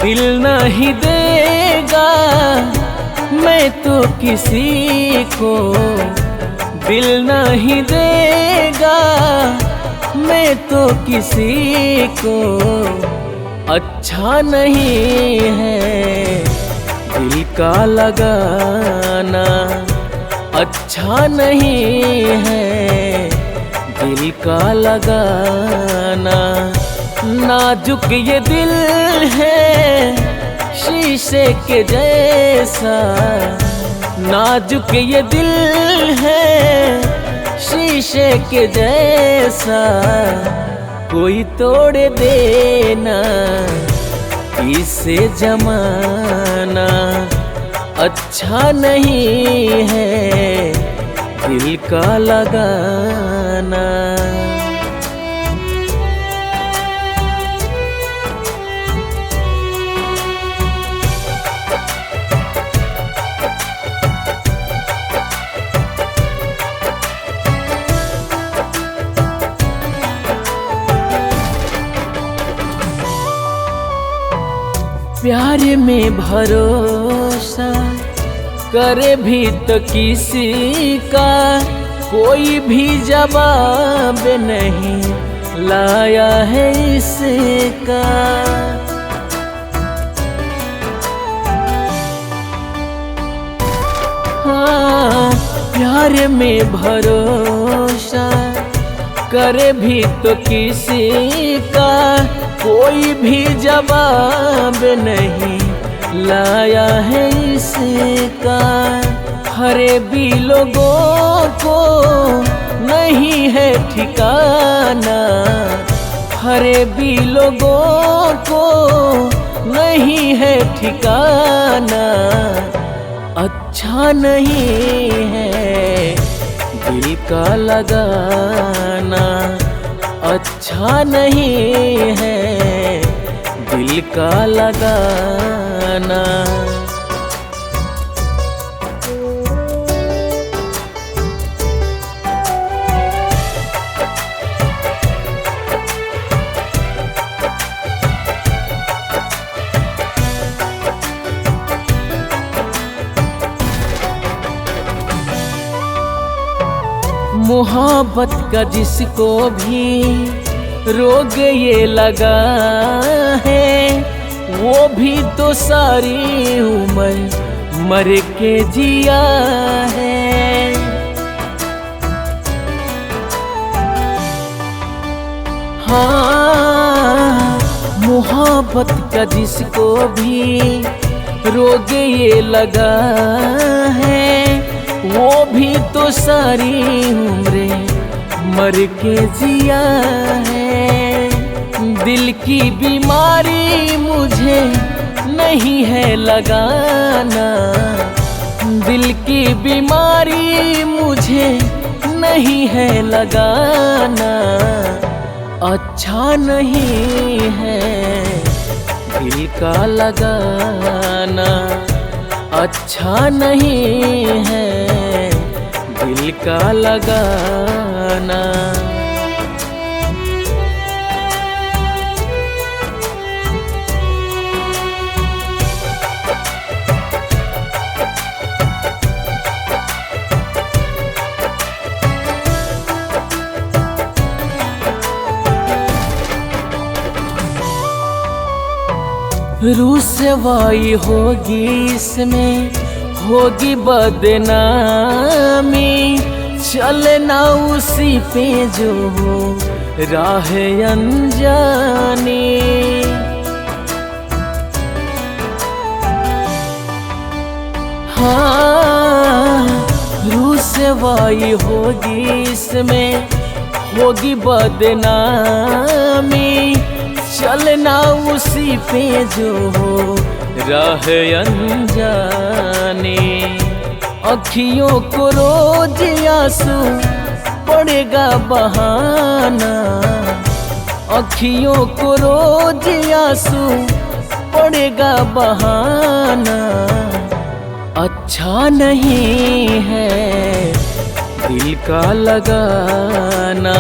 दिल नहीं देगा मैं तो किसी को, दिल नहीं देगा मैं तो किसी को। अच्छा नहीं है दिल का लगाना, अच्छा नहीं है दिल का लगाना। नाजुक ये दिल है शीशे के जैसा, नाजुक ये दिल है शीशे के जैसा। कोई तोड़ देना इसे जमाना, अच्छा नहीं है दिल का लगाना। प्यार में भरोसा करे भी तो किसी का, कोई भी जवाब नहीं लाया है इसका। हाँ, प्यार में भरोसा करे भी तो किसी का, कोई भी जवाब नहीं लाया है इसका। हरे भी लोगों को नहीं है ठिकाना, हरे भी लोगों को नहीं है ठिकाना। अच्छा नहीं है दिल का लगाना, अच्छा नहीं है दिल का लगाना। मोहब्बत का जिसको भी रोग ये लगा है, वो भी तो सारी उम्र मर के जिया है। हाँ, मोहब्बत का जिसको भी रोग ये लगा है, वो भी तो सारी उम्र मर के जिया है। दिल की बीमारी मुझे नहीं है लगाना, दिल की बीमारी मुझे नहीं है लगाना। अच्छा नहीं है दिल का लगाना, अच्छा नहीं है दिल का लगाना। रुसवाई होगी इसमें, होगी बदनामी, चलना उसी पे जो हो राह अनजानी। हाँ, रुसवाई होगी इसमें, होगी बदनामी, चलना उसी पे जो हो राह अनजानी। अखियों को रोज आंसू पड़ेगा बहाना, अखियों को रोज आंसू पड़ेगा बहाना। अच्छा नहीं है दिल का लगाना,